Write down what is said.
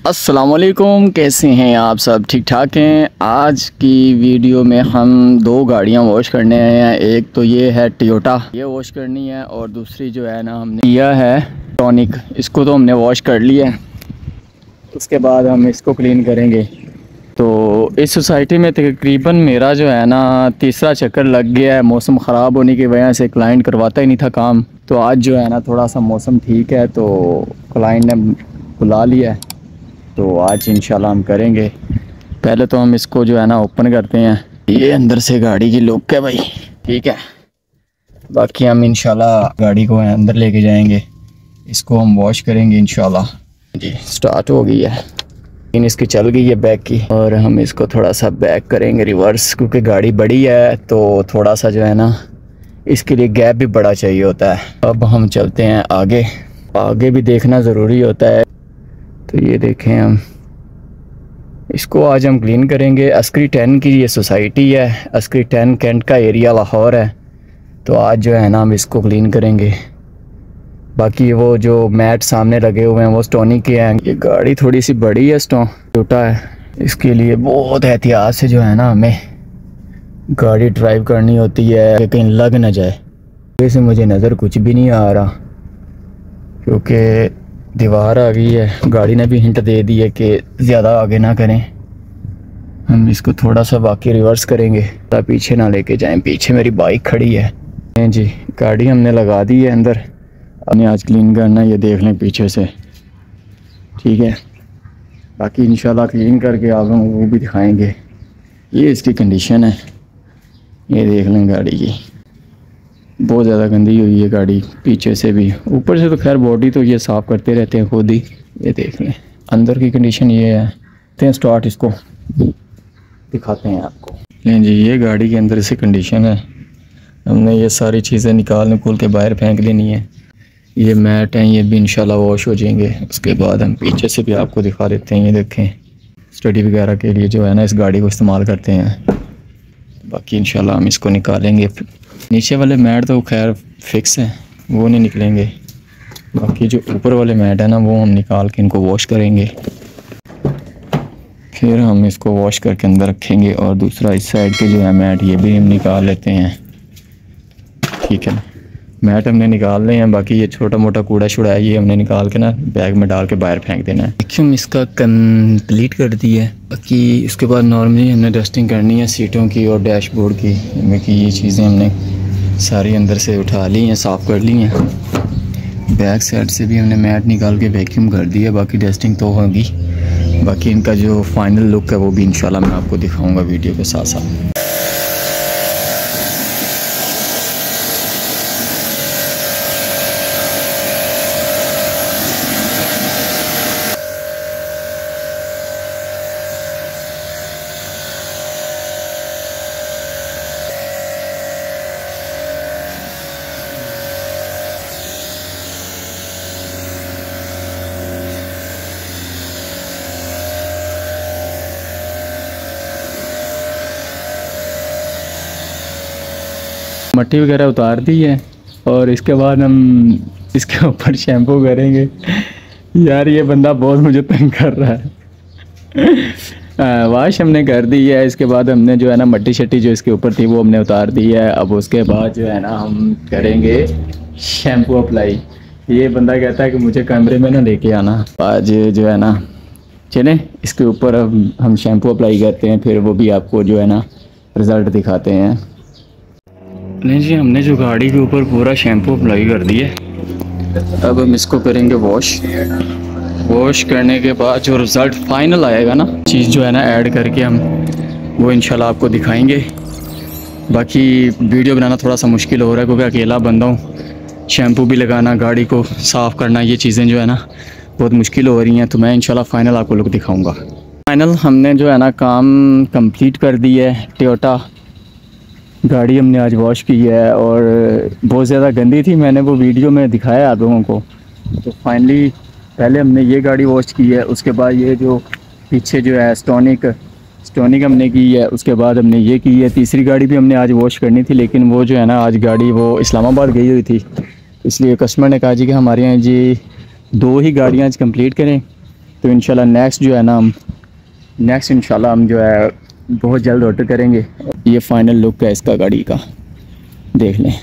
अस्सलामुअलैकुम, कैसे हैं आप सब? ठीक ठाक हैं। आज की वीडियो में हम दो गाड़ियां वॉश करने आए हैं। एक तो ये है टोयोटा, ये वॉश करनी है, और दूसरी जो है ना हमने लिया है टॉनिक। इसको तो हमने वॉश कर लिया है, उसके बाद हम इसको क्लीन करेंगे। तो इस सोसाइटी में तकरीबन मेरा जो है ना तीसरा चक्कर लग गया है। मौसम ख़राब होने की वजह से क्लाइंट करवाता ही नहीं था काम। तो आज जो है ना थोड़ा सा मौसम ठीक है, तो क्लाइंट ने बुला लिया है, तो आज इंशाल्लाह हम करेंगे। पहले तो हम इसको जो है ना ओपन करते हैं। ये अंदर से गाड़ी की लुक है भाई, ठीक है। बाकी हम इंशाल्लाह गाड़ी को अंदर लेके जाएंगे, इसको हम वॉश करेंगे इंशाल्लाह। जी स्टार्ट हो गई है, लेकिन इसकी चल गई है बैक की, और हम इसको थोड़ा सा बैक करेंगे रिवर्स, क्योंकि गाड़ी बड़ी है तो थोड़ा सा जो है ना इसके लिए गैप भी बड़ा चाहिए होता है। अब हम चलते हैं आगे, आगे भी देखना ज़रूरी होता है। तो ये देखें, हम इसको आज हम क्लीन करेंगे। अस्करी 10 की ये सोसाइटी है, अस्करी 10 कैंट का एरिया लाहौर है। तो आज जो है ना हम इसको क्लीन करेंगे। बाकी वो जो मैट सामने लगे हुए हैं वो स्टोनी के हैं। ये गाड़ी थोड़ी सी बड़ी है, टोयोटा है, इसके लिए बहुत एहतियात से जो है ना हमें गाड़ी ड्राइव करनी होती है कि कहीं लग ना जाए। वैसे मुझे नज़र कुछ भी नहीं आ रहा क्योंकि दीवार आ गई है। गाड़ी ने भी हिंट दे दी है कि ज़्यादा आगे ना करें। हम इसको थोड़ा सा बाकी रिवर्स करेंगे, ताकि पीछे ना लेके जाएं। पीछे मेरी बाइक खड़ी है जी। गाड़ी हमने लगा दी है अंदर, हमने आज क्लीन करना है। ये देख लें पीछे से, ठीक है। बाकी इंशाल्लाह क्लीन करके आप लोगों को वो भी दिखाएंगे। ये इसकी कंडीशन है, ये देख लें गाड़ी की, बहुत ज़्यादा गंदी हुई है गाड़ी पीछे से भी। ऊपर से तो खैर बॉडी तो ये साफ़ करते रहते हैं खुद ही। ये देख लें अंदर की कंडीशन ये है। तो स्टार्ट इसको दिखाते हैं आपको। लें जी, ये गाड़ी के अंदर से कंडीशन है। हमने ये सारी चीज़ें निकाल के बाहर फेंक लेनी है। ये मैट हैं, ये भी इंशाल्लाह वॉश हो जाएंगे। उसके बाद हम पीछे से भी आपको दिखा देते हैं। ये देखें, स्टडी वगैरह के लिए जो है ना इस गाड़ी को इस्तेमाल करते हैं। बाकी इंशाल्लाह हम इसको निकालेंगे। नीचे वाले मैट तो खैर फिक्स हैं, वो नहीं निकलेंगे। बाकी जो ऊपर वाले मैट है ना वो हम निकाल के इनको वॉश करेंगे, फिर हम इसको वॉश करके अंदर रखेंगे। और दूसरा इस साइड के जो है मैट, ये भी हम निकाल लेते हैं, ठीक है। मैट हमने निकाल रहे हैं। बाकी ये छोटा मोटा कूड़ा शुड़ा है, ये हमने निकाल के ना बैग में डाल के बाहर फेंक देना है। देखिए हम इसका कंप्लीट कर दी है। बाकी इसके बाद नॉर्मली हमने डस्टिंग करनी है सीटों की और डैशबोर्ड की। इनमें की ये चीज़ें हमने सारी अंदर से उठा ली हैं, साफ़ कर ली हैं। बैक साइड से भी हमने मैट निकाल के वैक्यूम कर दिया। बाकी डस्टिंग तो होगी। बाकी इनका जो फाइनल लुक है वो भी इंशाल्लाह मैं आपको दिखाऊँगा वीडियो के साथ साथ। मट्टी वगैरह उतार दी है, और इसके बाद हम इसके ऊपर शैम्पू करेंगे। यार ये बंदा बहुत मुझे तंग कर रहा है। वाश हमने कर दी है। इसके बाद हमने जो है ना मट्टी शट्टी जो इसके ऊपर थी वो हमने उतार दी है। अब उसके बाद जो है ना हम करेंगे शैम्पू अप्लाई। ये बंदा कहता है कि मुझे कमरे में ना लेके आना। आज जो है ना चलें इसके ऊपर हम शैम्पू अप्लाई करते हैं, फिर वो भी आपको जो है ना रिज़ल्ट दिखाते हैं। नहीं जी, हमने जो गाड़ी के ऊपर पूरा शैम्पू अप्लाई कर दिया। अब हम इसको करेंगे वॉश। वॉश करने के बाद जो रिज़ल्ट फाइनल आएगा ना, चीज़ जो है ना ऐड करके हम वो इंशाल्लाह आपको दिखाएंगे। बाकी वीडियो बनाना थोड़ा सा मुश्किल हो रहा है क्योंकि अकेला बंदा हूँ। शैम्पू भी लगाना, गाड़ी को साफ़ करना, ये चीज़ें जो है ना बहुत मुश्किल हो रही हैं। तो मैं इंशाल्लाह फ़ाइनल आपको लुक दिखाऊँगा। फाइनल हमने जो है ना काम कंप्लीट कर दी है। टोयोटा गाड़ी हमने आज वॉश की है, और बहुत ज़्यादा गंदी थी। मैंने वो वीडियो में दिखाया आप लोगों को। तो फाइनली पहले हमने ये गाड़ी वॉश की है, उसके बाद ये जो पीछे जो है स्टोनिक हमने की है, उसके बाद हमने ये की है। तीसरी गाड़ी भी हमने आज वॉश करनी थी, लेकिन वो जो है ना आज गाड़ी वो इस्लामाबाद गई हुई थी, इसलिए कस्टमर ने कहा जी कि हमारे यहाँ जी 2 ही गाड़ियाँ आज कंप्लीट करें। तो इंशाल्लाह नेक्स्ट जो है ना हम जो है बहुत जल्द ऑर्डर करेंगे। ये फाइनल लुक है इसका गाड़ी का, देख लें।